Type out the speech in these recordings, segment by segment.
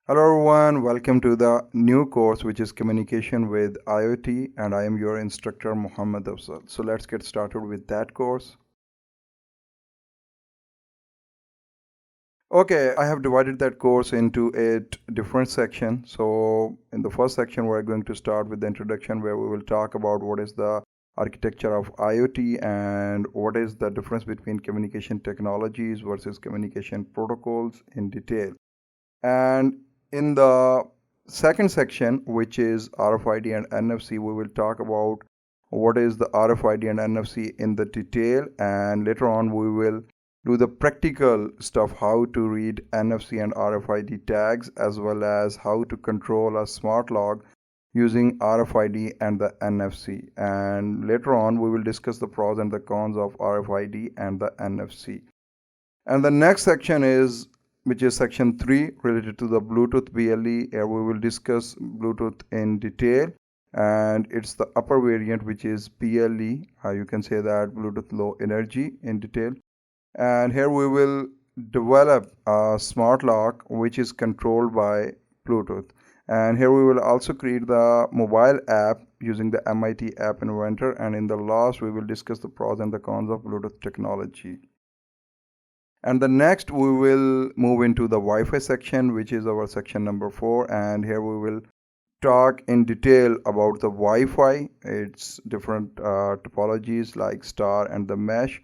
Hello everyone, welcome to the new course which is Communication with IoT, and I am your instructor Muhammad Afzal. So let's get started with that course. Okay, I have divided that course into 8 different sections. So in the first section we're going to start with the introduction, where we will talk about what is the architecture of IoT and what is the difference between communication technologies versus communication protocols in detail. And in the second section, which is RFID and NFC, we will talk about what is the RFID and NFC in the detail, and later on we will do the practical stuff, how to read NFC and RFID tags, as well as how to control a smart lock using RFID and the NFC. And later on we will discuss the pros and the cons of RFID and the NFC. And the next section is, which is section 3, related to the Bluetooth BLE. Here we will discuss Bluetooth in detail, and it's the upper variant, which is BLE. You can say that Bluetooth Low Energy in detail. And here we will develop a smart lock which is controlled by Bluetooth. And here we will also create the mobile app using the MIT App Inventor. And in the last, we will discuss the pros and the cons of Bluetooth technology. And the next we will move into the Wi-Fi section, which is our section number 4, and here we will talk in detail about the Wi-Fi, its different topologies like star and the mesh.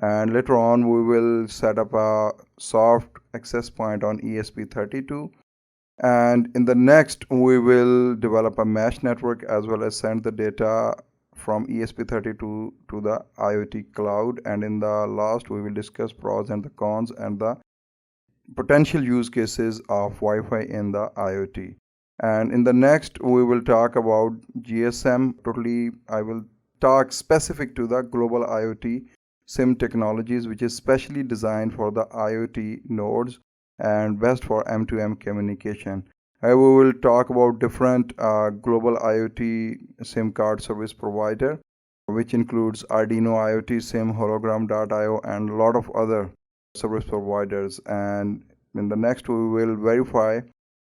And later on we will set up a soft access point on ESP32, and in the next we will develop a mesh network as well as send the data from ESP32 to the IoT cloud. And in the last we will discuss pros and the cons and the potential use cases of Wi-Fi in the IoT. And in the next we will talk about GSM. Totally, I will talk specific to the global IoT SIM technologies, which is specially designed for the IoT nodes and best for M2M communication. We will talk about different global IoT SIM card service provider, which includes Arduino IoT SIM, Hologram.io, and a lot of other service providers. And in the next, we will verify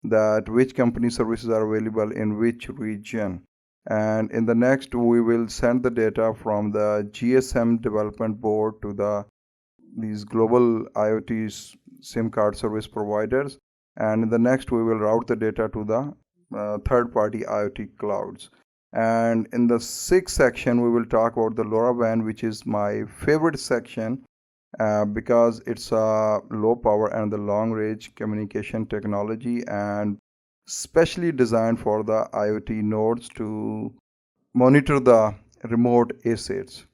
that which company services are available in which region. And in the next, we will send the data from the GSM development board to these global IoT SIM card service providers. And in the next we will route the data to the third-party IoT clouds. And in the sixth section we will talk about the LoRaWAN, which is my favorite section because it's a low power and the long range communication technology, and specially designed for the IoT nodes to monitor the remote assets.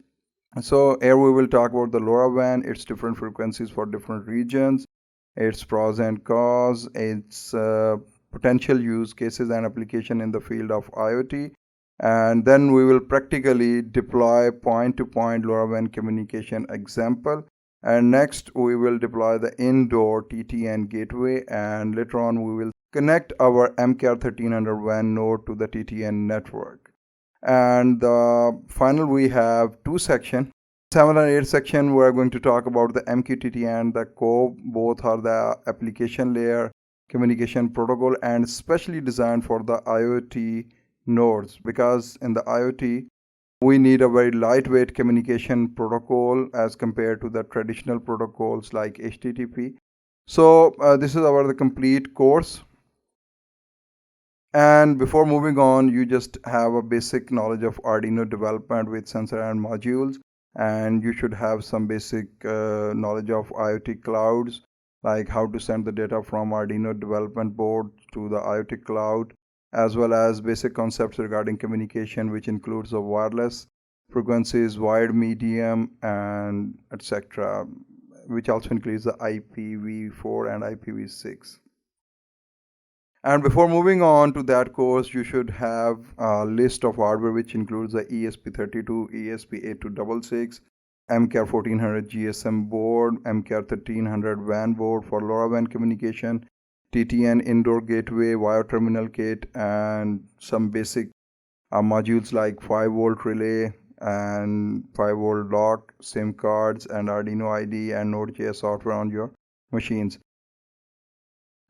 So here we will talk about the LoRaWAN, its different frequencies for different regions, its pros and cons, its potential use cases and application in the field of IoT. And then we will practically deploy point-to-point LoRaWAN communication example. And next we will deploy the indoor TTN gateway, and later on we will connect our MKR1300 WAN node to the TTN network. And final we have 2 sections. 7 and 8 section, we are going to talk about the MQTT and the CoAP. Both are the application layer communication protocol and specially designed for the IoT nodes, because in the IoT we need a very lightweight communication protocol as compared to the traditional protocols like HTTP. So this is the complete course. And before moving on, you just have a basic knowledge of Arduino development with sensor and modules, and you should have some basic knowledge of IoT clouds, like how to send the data from Arduino development board to the IoT cloud, as well as basic concepts regarding communication, which includes the wireless frequencies, wired, medium, and etc., which also includes the IPv4 and IPv6. And before moving on to that course, you should have a list of hardware which includes the ESP32, ESP8266, MKR1400 GSM board, MKR1300 WAN board for LoRaWAN communication, TTN indoor gateway, wire terminal kit, and some basic modules like 5-volt relay and 5-volt lock, SIM cards, and Arduino IDE and Node.js software on your machines.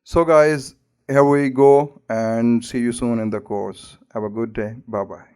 So guys, here we go, and see you soon in the course. Have a good day. Bye bye.